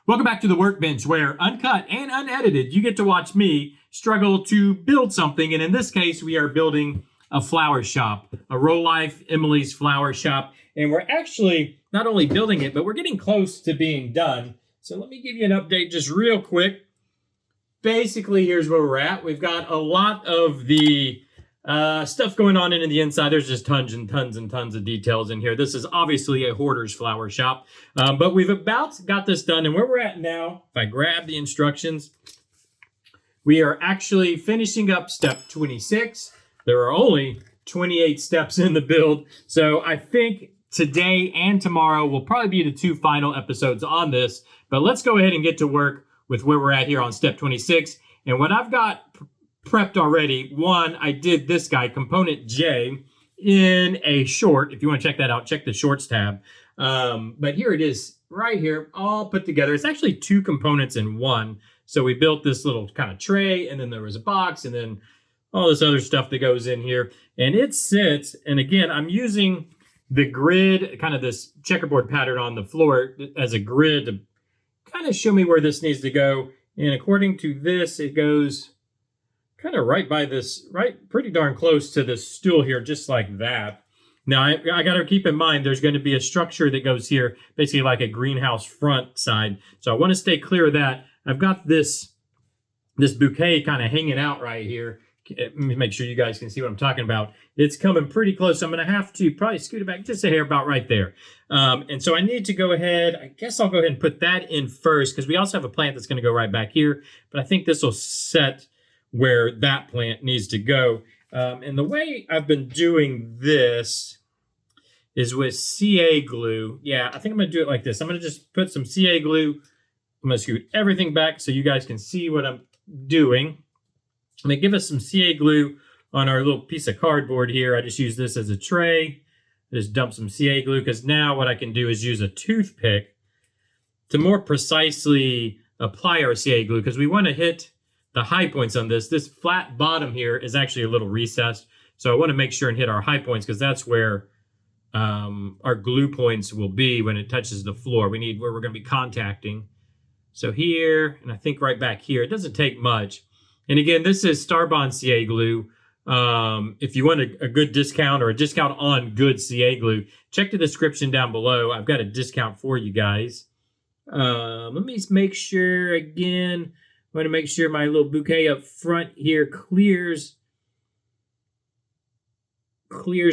Welcome back to the Workbench, where uncut and unedited, you get to watch me struggle to build something. And in this case, we are building a flower shop, a Rolife Emily's Flower Shop. And we're actually not only building it, but we're getting close to being done. So let me give you an update just real quick. Basically, here's where we're at. We've got a lot of the stuff going on in the inside. There's just tons and tons and tons of details in here. This is obviously a hoarder's flower shop, but we've about got this done. And where we're at now, if I grab the instructions, we are actually finishing up step 26. There are only 28 steps in the build. So I think today and tomorrow will probably be the two final episodes on this. But let's go ahead and get to work with where we're at here on step 26. And what I've got prepped already, one, I did this guy, component J, in a short. If you want to check that out, check the shorts tab. But here it is right here, all put together. It's actually two components in one. So we built this little kind of tray, and then there was a box, and then all this other stuff that goes in here. And it sits, and again, I'm using the grid, kind of this checkerboard pattern on the floor as a grid to kind of show me where this needs to go. And according to this, it goes kind of right by this, right pretty darn close to this stool here, just like that. Now, I got to keep in mind, there's going to be a structure that goes here, basically like a greenhouse front side. So I want to stay clear of that. I've got this bouquet kind of hanging out right here. Let me make sure you guys can see what I'm talking about. It's coming pretty close. So I'm going to have to probably scoot it back just a hair about right there. And so I need to go ahead. I guess I'll go ahead and put that in first, because we also have a plant that's going to go right back here. But I think this will set where that plant needs to go. And the way I've been doing this is with CA glue. Yeah, I think I'm going to do it like this. I'm going to just put some CA glue. I'm going to scoot everything back so you guys can see what I'm doing. I'm going to give us some CA glue on our little piece of cardboard here. I just use this as a tray. I just dump some CA glue, because now what I can do is use a toothpick to more precisely apply our CA glue, because we want to hit the high points on this. This flat bottom here is actually a little recessed. So I want to make sure and hit our high points, because that's where our glue points will be when it touches the floor. We need where we're going to be contacting. So here, and I think right back here, it doesn't take much. And again, this is Starbond CA glue. If you want a good discount or a discount on good CA glue, check the description down below. I've got a discount for you guys. Let me make sure again. I want to make sure my little bouquet up front here clears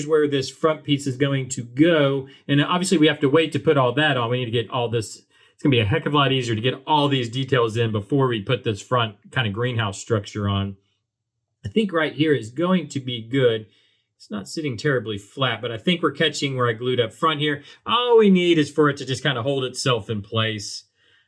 where this front piece is going to go. And obviously we have to wait to put all that on. We need to get all this. It's going to be a heck of a lot easier to get all these details in before we put this front kind of greenhouse structure on. I think right here is going to be good. It's not sitting terribly flat, but I think we're catching where I glued up front here. All we need is for it to just kind of hold itself in place.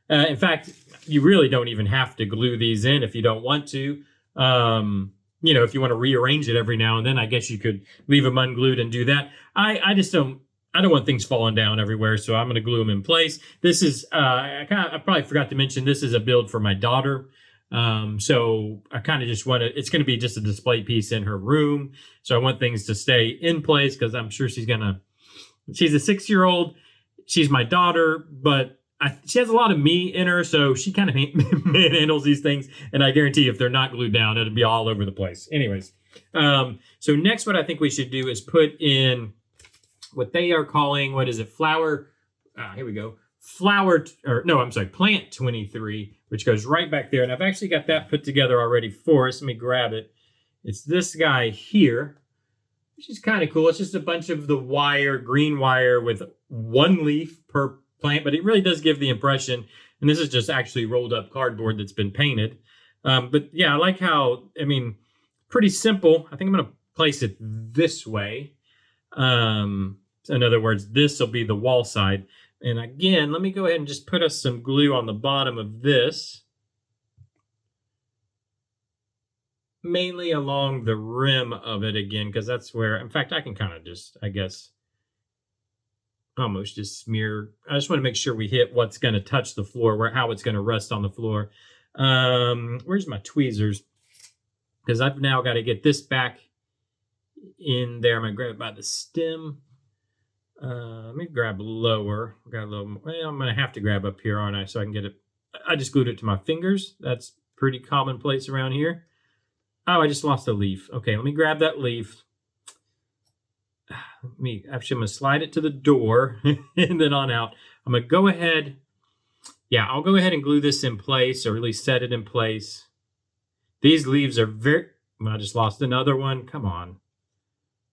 In fact, you really don't even have to glue these in if you don't want to. You know, if you want to rearrange it every now and then, I guess you could leave them unglued and do that. I just don't want things falling down everywhere, so I'm going to glue them in place. This is, I probably forgot to mention, this is a build for my daughter. So I kind of just want to, it's going to be just a display piece in her room. So I want things to stay in place, because I'm sure she's a 6-year-old. She's my daughter, but she has a lot of me in her, so she kind of handles these things. And I guarantee if they're not glued down, it'll be all over the place. Anyways, so next what I think we should do is put in what they are calling, what is it, here we go, plant 23, which goes right back there. And I've actually got that put together already for us. Let me grab it. It's this guy here, which is kind of cool. It's just a bunch of the wire, green wire with one leaf per plant, but it really does give the impression, and this is just actually rolled up cardboard that's been painted. But yeah, I like how, pretty simple. I think I'm going to place it this way. In other words, this will be the wall side. And again, let me go ahead and just put us some glue on the bottom of this, mainly along the rim of it again, because that's where, in fact, I can kind of just, I guess, almost just smear. I just want to make sure we hit what's going to touch the floor, how it's going to rest on the floor. Where's my tweezers? Because I've now got to get this back in there. I'm going to grab it by the stem. Let me grab lower. Got a little. Well, I'm going to have to grab up here, aren't I? So I can get it I just glued it to my fingers. That's pretty commonplace around here. Oh, I just lost a leaf. Okay, let me grab that leaf. I'm going to slide it to the door and then on out. I'm going to go ahead. Yeah, I'll go ahead and glue this in place, or at least set it in place. These leaves are I just lost another one. Come on.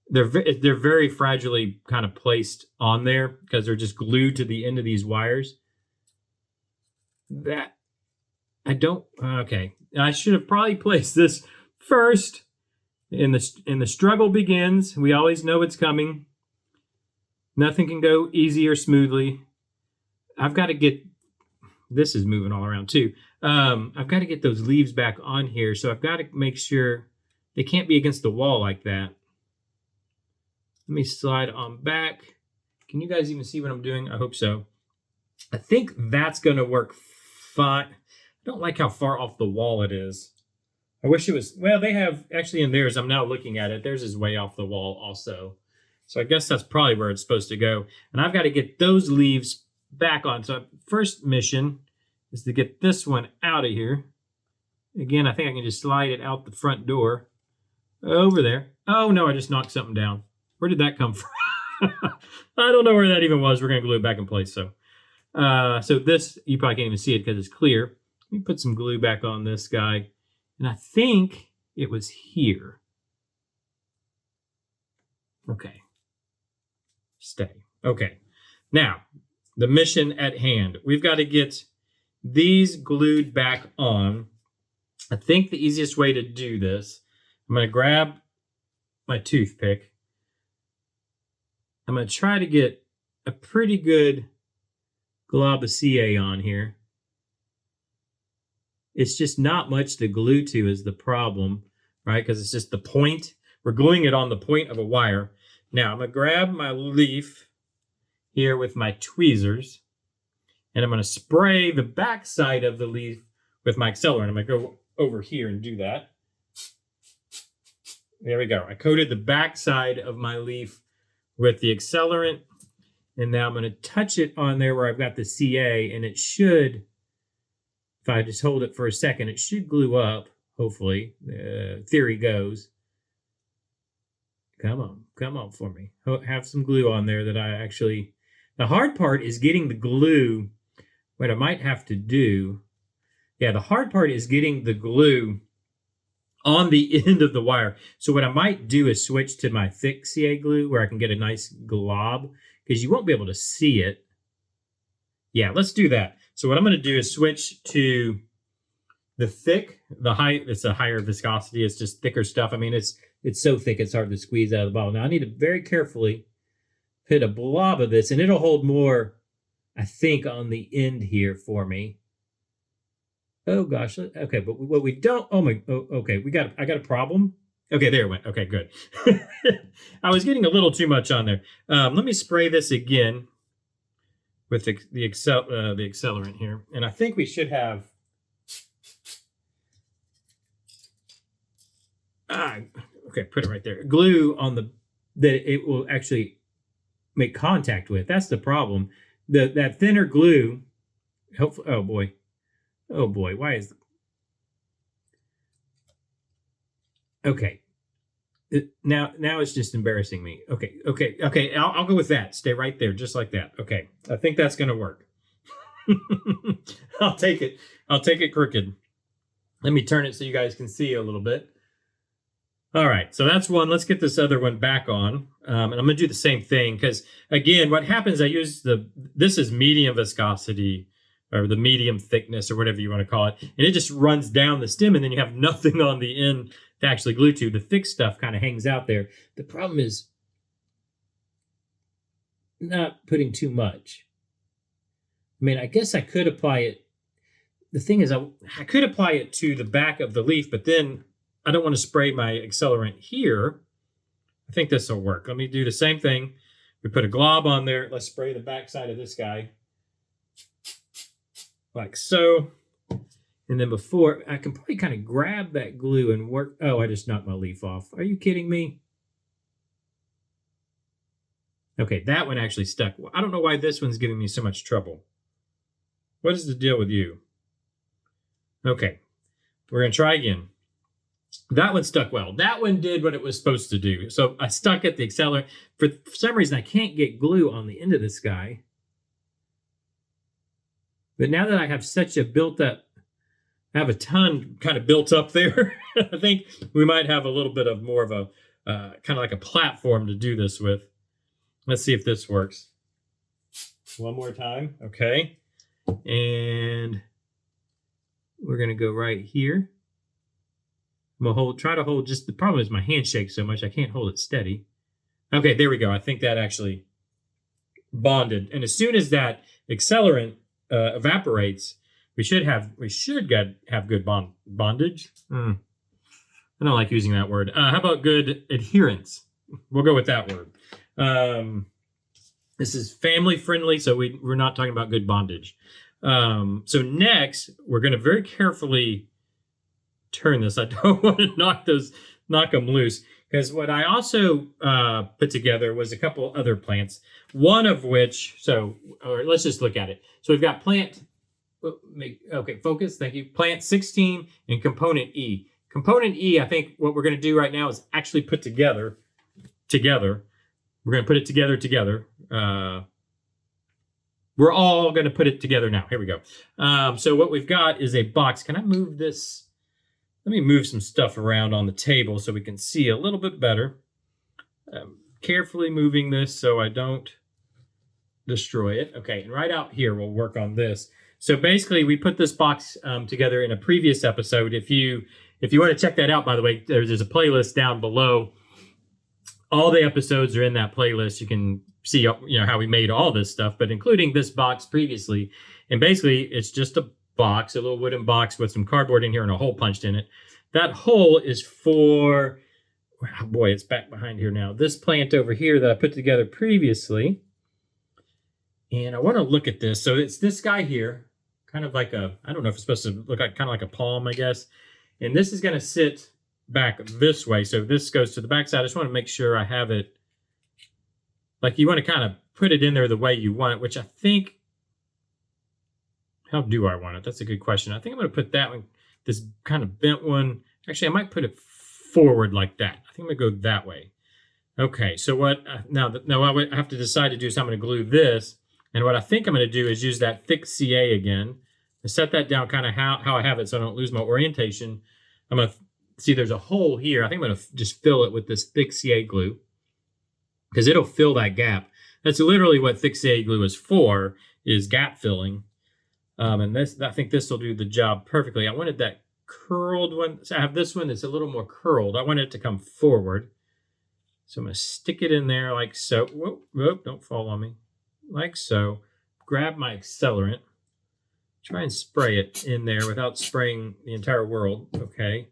They're very fragilely kind of placed on there because they're just glued to the end of these wires. Okay. I should have probably placed this first. And the struggle begins. We always know it's coming. Nothing can go easy or smoothly. I've got to get, this is moving all around too. I've got to get those leaves back on here. So I've got to make sure they can't be against the wall like that. Let me slide on back. Can you guys even see what I'm doing? I hope so. I think that's going to work fine. I don't like how far off the wall it is. I wish it was, well, they have, actually in theirs, I'm now looking at it, theirs is way off the wall also. So I guess that's probably where it's supposed to go. And I've got to get those leaves back on. So first mission is to get this one out of here. Again, I think I can just slide it out the front door. Over there. Oh no, I just knocked something down. Where did that come from? I don't know where that even was. We're going to glue it back in place. So this, you probably can't even see it because it's clear. Let me put some glue back on this guy. And I think it was here. Okay. Stay. Okay. Now, the mission at hand. We've got to get these glued back on. I think the easiest way to do this, I'm going to grab my toothpick. I'm going to try to get a pretty good glob of CA on here. It's just not much to glue to is the problem, right? Because it's just the point. We're gluing it on the point of a wire. Now, I'm going to grab my leaf here with my tweezers, and I'm going to spray the back side of the leaf with my accelerant. I'm going to go over here and do that. There we go. I coated the back side of my leaf with the accelerant, and now I'm going to touch it on there where I've got the CA, and it should, if I just hold it for a second, it should glue up, hopefully. Theory goes. Come on for me. Have some glue on there that I actually... The hard part is getting the glue. What I might have to do... Yeah, the hard part is getting the glue on the end of the wire. So what I might do is switch to my thick CA glue where I can get a nice glob, because you won't be able to see it. Yeah, let's do that. So what I'm going to do is switch to the thick, it's a higher viscosity. It's just thicker stuff. I mean, it's so thick it's hard to squeeze out of the bottle. Now I need to very carefully put a blob of this, and it'll hold more, I think, on the end here for me. Oh gosh. Okay, but what we don't. Okay. I got a problem. Okay, there it went. Okay, good. I was getting a little too much on there. Let me spray this again with the accelerant here, and I think we should have. Okay, put it right there. Glue on that it will actually make contact with. That's the problem. That thinner glue. Hopefully, oh boy, why is... Okay. Now it's just embarrassing me. Okay, I'll go with that. Stay right there, just like that. Okay, I think that's going to work. I'll take it crooked. Let me turn it so you guys can see a little bit. All right, so that's one. Let's get this other one back on. And I'm going to do the same thing because, again, what happens, I use this is medium viscosity, or the medium thickness, or whatever you want to call it. And it just runs down the stem, and then you have nothing on the end to actually glue to. The thick stuff kind of hangs out there. The problem is not putting too much. I mean, I guess I could apply it. The thing is, I could apply it to the back of the leaf, but then I don't want to spray my accelerant here. I think this will work. Let me do the same thing. We put a glob on there. Let's spray the back side of this guy. Like so. And then before, I can probably kind of grab that glue and work. Oh, I just knocked my leaf off. Are you kidding me? Okay, that one actually stuck. I don't know why this one's giving me so much trouble. What is the deal with you? Okay, we're going to try again. That one stuck well. That one did what it was supposed to do. So I stuck at the accelerator. For some reason, I can't get glue on the end of this guy. But now that I have such a built up, I have a ton kind of built up there. I think we might have a little bit of more of a kind of like a platform to do this with. Let's see if this works. One more time. Okay. And we're going to go right here. I'm going to try to hold just, the problem is my hand shakes so much I can't hold it steady. Okay, there we go. I think that actually bonded. And as soon as that accelerant evaporates, we should have good bondage. I don't like using that word. How about good adherence? We'll go with that word. This is family friendly, so we're not talking about good bondage. So next, we're going to very carefully turn this. I don't want to knock them loose, because what I also put together was a couple other plants. One of which, or let's just look at it. So we've got plant. Okay, focus. Thank you. Plant 16 and component E. Component E, I think what we're going to do right now is actually put together. We're going to put it together. We're all going to put it together now. Here we go. So what we've got is a box. Can I move this? Let me move some stuff around on the table so we can see a little bit better. Carefully moving this so I don't destroy it. Okay, and right out here, we'll work on this. So basically, we put this box together in a previous episode. If you want to check that out, by the way, there's a playlist down below. All the episodes are in that playlist. You can see how we made all this stuff, but including this box previously. And basically, it's just a box, a little wooden box with some cardboard in here and a hole punched in it. That hole is for, oh boy, it's back behind here now. This plant over here that I put together previously. And I want to look at this. So it's this guy here, kind of like I don't know if it's supposed to look like kind of like a palm, I guess. And this is going to sit back this way. So this goes to the back side. I just want to make sure I have it. Like, you want to kind of put it in there the way you want it, which I think, how do I want it? That's a good question. I think I'm going to put that one, this kind of bent one. Actually, I might put it forward like that. I think I'm going to go that way. Okay, so what, now what I have to decide to do is I'm going to glue this. And what I think I'm going to do is use that thick CA again and set that down kind of how I have it so I don't lose my orientation. I'm going to see there's a hole here. I think I'm going to just fill it with this thick CA glue because it'll fill that gap. That's literally what thick CA glue is for, is gap filling. And this, I think this will do the job perfectly. I wanted that curled one. So I have this one that's a little more curled. I want it to come forward. So I'm going to stick it in there like so. Whoop, don't fall on me. Like so. Grab my accelerant. Try and spray it in there without spraying the entire world. Okay.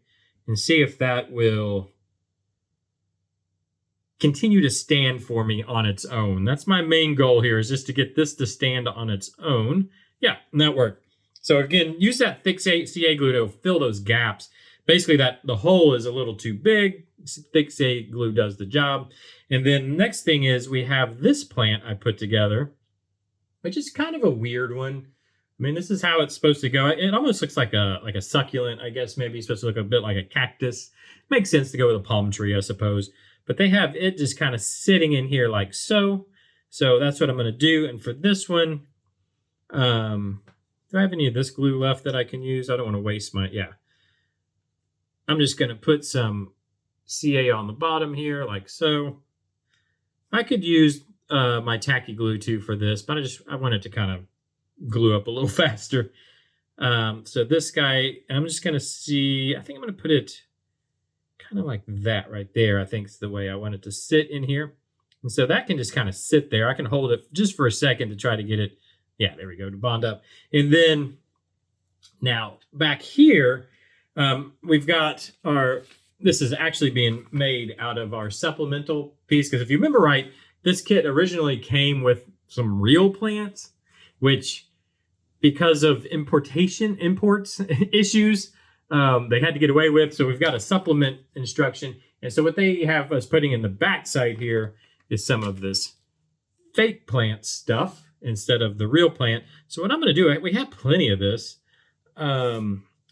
And see if that will continue to stand for me on its own. That's my main goal here, is just to get this to stand on its own. Yeah, and that worked. So again, use that thick CA glue to fill those gaps. Basically, the hole is a little too big. Thick CA glue does the job. And then next thing is we have this plant I put together, which is kind of a weird one. I mean, this is how it's supposed to go. It almost looks like a succulent, I guess. Maybe it's supposed to look a bit like a cactus. Makes sense to go with a palm tree, I suppose. But they have it just kind of sitting in here like so. So that's what I'm going to do. And for this one, do I have any of this glue left that I can use? I don't want to waste yeah. I'm just going to put some CA on the bottom here like so. I could use my tacky glue too for this, but I want it to kind of glue up a little faster. So this guy, I'm just going to see, I think I'm going to put it kind of like that right there. I think is the way I want it to sit in here. And so that can just kind of sit there. I can hold it just for a second to try to get it. Yeah, there we go, to bond up. And then now back here, we've got this is actually being made out of our supplemental piece. Because if you remember right, this kit originally came with some real plants, which because of imports issues, they had to get away with. So we've got a supplement instruction. And so what they have us putting in the back side here is some of this fake plant stuff instead of the real plant. So what I'm going to do, we have plenty of this.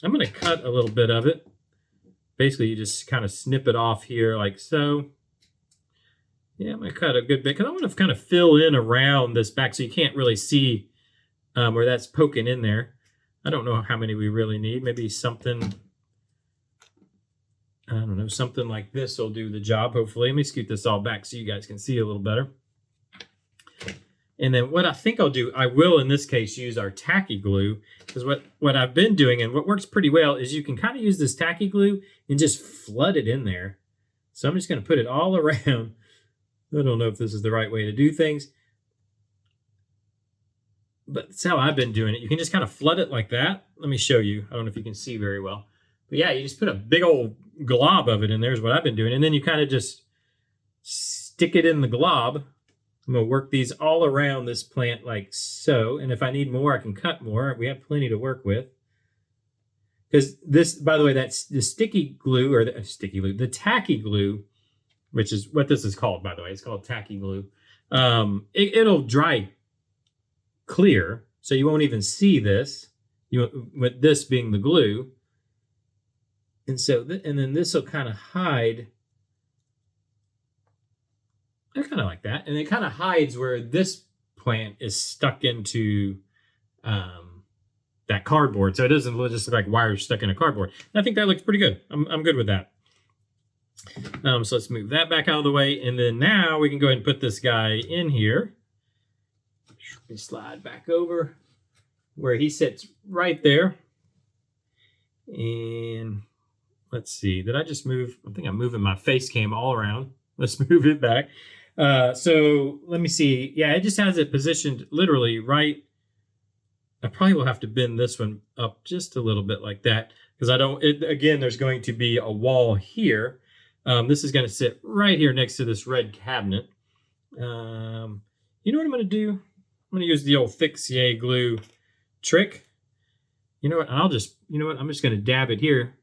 I'm going to cut a little bit of it. Basically, you just kind of snip it off here like so. Yeah, I'm going to cut a good bit because I want to kind of fill in around this back so you can't really see where that's poking in there. I don't know how many we really need. Maybe something, I don't know, something like this will do the job, hopefully. Let me scoot this all back so you guys can see a little better. And then what I think I'll do, I will in this case use our tacky glue, because what I've been doing and what works pretty well is you can kind of use this tacky glue and just flood it in there. So I'm just going to put it all around. I don't know if this is the right way to do things, but that's how I've been doing it. You can just kind of flood it like that. Let me show you. I don't know if you can see very well. But yeah, you just put a big old glob of it in there is what I've been doing. And then you kind of just stick it in the glob. I'm going to work these all around this plant like so. And if I need more, I can cut more. We have plenty to work with. Because this, by the way, that's the sticky glue, or the tacky glue, which is what this is called, by the way. It's called tacky glue. It'll dry clear, so you won't even see this, with this being the glue. And so, and then this will kind of hide. I kind of like that. And it kind of hides where this plant is stuck into that cardboard. So it doesn't just look like wires stuck in a cardboard. And I think that looks pretty good. I'm good with that. So let's move that back out of the way. And then now we can go ahead and put this guy in here. Let me slide back over where he sits right there. And let's see. Did I just move? I think I'm moving my face cam all around. Let's move it back. So let me see. Yeah, it just has it positioned literally right. I probably will have to bend this one up just a little bit like that because again, there's going to be a wall here. This is going to sit right here next to this red cabinet. You know what I'm going to do? I'm going to use the old Fixie glue trick. You know what? I'm just going to dab it here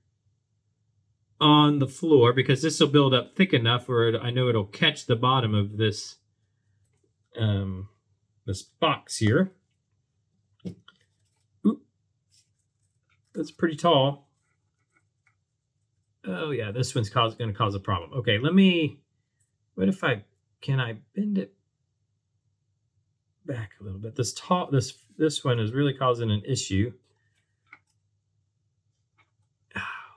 on the floor because this will build up thick enough where I know it'll catch the bottom of this this box here. Oop. That's pretty tall. Oh yeah, this one's going to cause a problem. Okay, can I bend it back a little bit? This one is really causing an issue.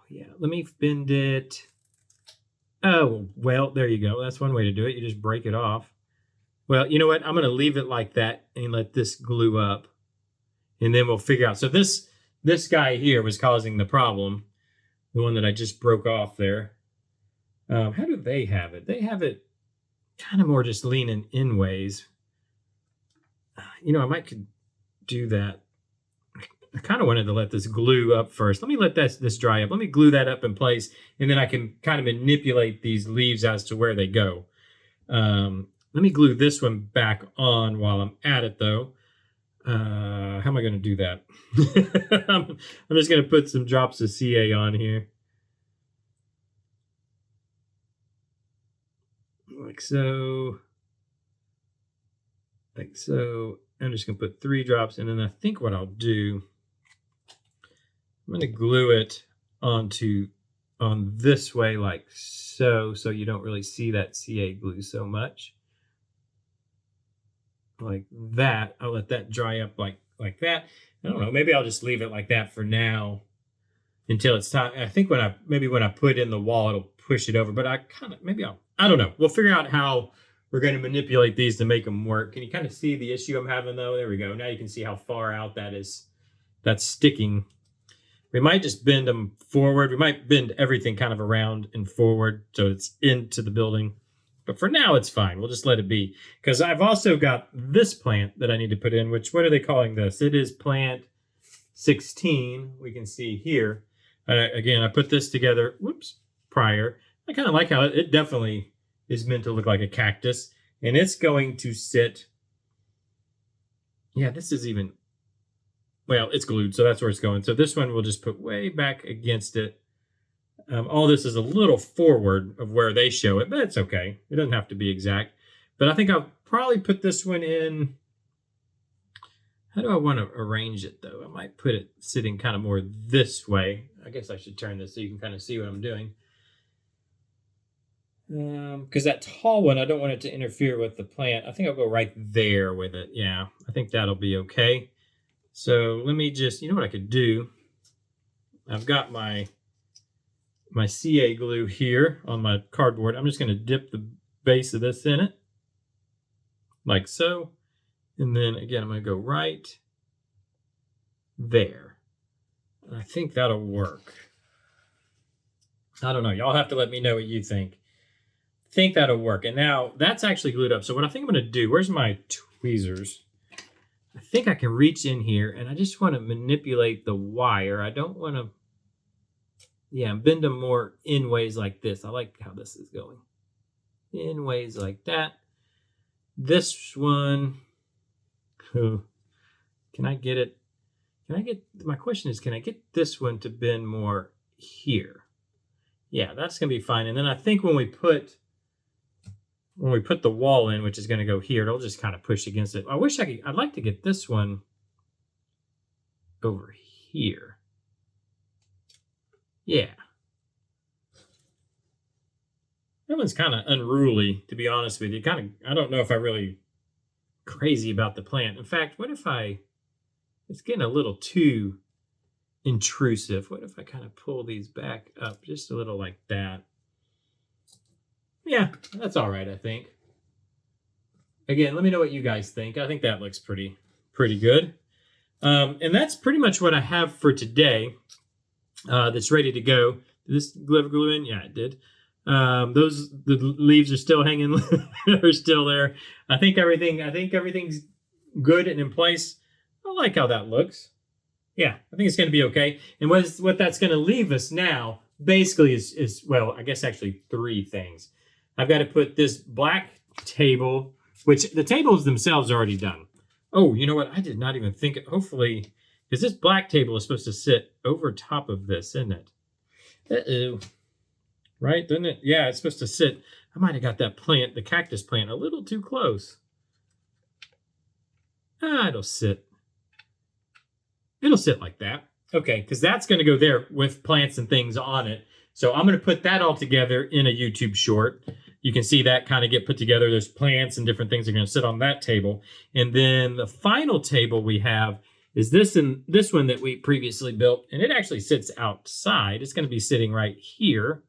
Yeah, let me bend it. Oh, well, there you go. That's one way to do it. You just break it off. Well, you know what? I'm going to leave it like that and let this glue up. And then we'll figure out. So this guy here was causing the problem. The one that I just broke off there. How do they have it? They have it kind of more just leaning in ways. You know, I might could do that. I kind of wanted to let this glue up first. Let me let this dry up. Let me glue that up in place, and then I can kind of manipulate these leaves as to where they go. Let me glue this one back on while I'm at it, though. How am I going to do that? I'm just going to put some drops of CA on here. Like so. Like so. I'm just going to put 3 drops, and then I think what I'll do, I'm going to glue it on this way like so you don't really see that CA glue so much. Like that. I'll let that dry up like that. I don't know. Maybe I'll just leave it like that for now until it's time. I think when I put in the wall, it'll push it over. But I don't know. We'll figure out how we're going to manipulate these to make them work. Can you kind of see the issue I'm having though? There we go. Now you can see how far out that is. That's sticking. We might just bend them forward. We might bend everything kind of around and forward so it's into the building. But for now, it's fine. We'll just let it be. Because I've also got this plant that I need to put in, which, what are they calling this? It is plant 16. We can see here. Again, I put this together, prior. I kind of like how it definitely is meant to look like a cactus. And it's going to sit. Yeah, this is even, well, it's glued, so that's where it's going. So this one we'll just put way back against it. All this is a little forward of where they show it, but it's okay. It doesn't have to be exact. But I think I'll probably put this one in. How do I want to arrange it though? I might put it sitting kind of more this way. I guess I should turn this so you can kind of see what I'm doing. Because that tall one, I don't want it to interfere with the plant. I think I'll go right there with it. Yeah, I think that'll be okay. So let me just, you know what I could do? I've got my CA glue here on my cardboard. I'm just going to dip the base of this in it, like so. And then again, I'm going to go right there. I think that'll work. I don't know. Y'all have to let me know what you think. Think that'll work. And now that's actually glued up. So what I think I'm going to do, where's my tweezers? I think I can reach in here and I just want to manipulate the wire. I don't want to, yeah, bend them more in ways like this. I like how this is going. In ways like that. This one, oh, can I get it? My question is, can I get this one to bend more here? Yeah, that's going to be fine. And then I think when we put the wall in, which is going to go here, it'll just kind of push against it. I'd like to get this one over here. Yeah. That one's kind of unruly, to be honest with you. I don't know if I'm really crazy about the plant. In fact, what if it's getting a little too intrusive. What if I kind of pull these back up just a little like that? Yeah, that's all right, I think. Again, let me know what you guys think. I think that looks pretty good. And that's pretty much what I have for today. That's ready to go. Did this glue in? Yeah, it did. The leaves are still hanging, are still there. I think everything's good and in place. I like how that looks. Yeah, I think it's going to be okay. And what that's going to leave us now, basically, is well, I guess actually three things. I've got to put this black table, which the tables themselves are already done. Oh, you know what? I did not even think it. Hopefully, because this black table is supposed to sit over top of this, isn't it? Uh-oh. Right, doesn't it? Yeah, it's supposed to sit. I might have got that plant, the cactus plant, a little too close. It'll sit. It'll sit like that. Okay, because that's going to go there with plants and things on it. So I'm going to put that all together in a YouTube short. You can see that kind of get put together. There's plants and different things that are going to sit on that table. And then the final table we have is this one that we previously built. And it actually sits outside. It's going to be sitting right here.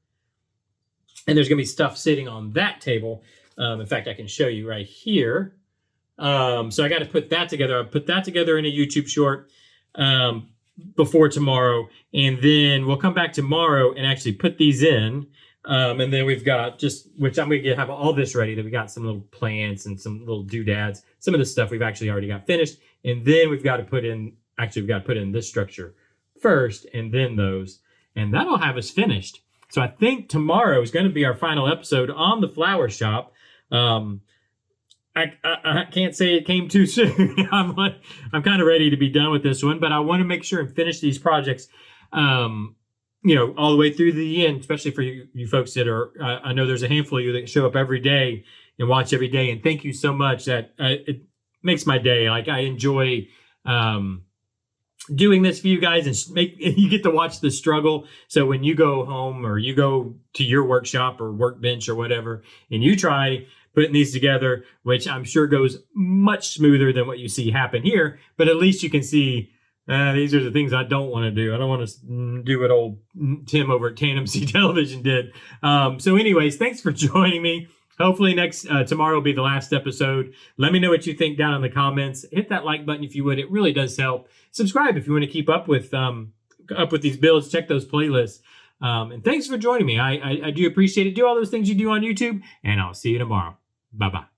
And there's going to be stuff sitting on that table. In fact, I can show you right here. So I got to put that together. I'll put that together in a YouTube short before tomorrow. And then we'll come back tomorrow and actually put these in. And then we've got which I'm going to have all this ready. That we got some little plants and some little doodads. Some of the stuff we've actually already got finished. And then we've got to put in this structure first and then those. And that'll have us finished. So I think tomorrow is going to be our final episode on the flower shop. I can't say it came too soon. I'm kind of ready to be done with this one, but I want to make sure and finish these projects, all the way through the end, especially for you folks that are, I know there's a handful of you that show up every day and watch every day. And thank you so much. That it makes my day. Like I enjoy, doing this for you guys, and you get to watch the struggle. So when you go home or you go to your workshop or workbench or whatever, and you try putting these together, which I'm sure goes much smoother than what you see happen here, but at least you can see these are the things I don't want to do. I don't want to do what old Tim over at Tandem C Television did. So anyways, thanks for joining me. Hopefully tomorrow will be the last episode. Let me know what you think down in the comments. Hit that like button if you would. It really does help. Subscribe if you want to keep up with these builds. Check those playlists. And thanks for joining me. I do appreciate it. Do all those things you do on YouTube, and I'll see you tomorrow. Bye-bye.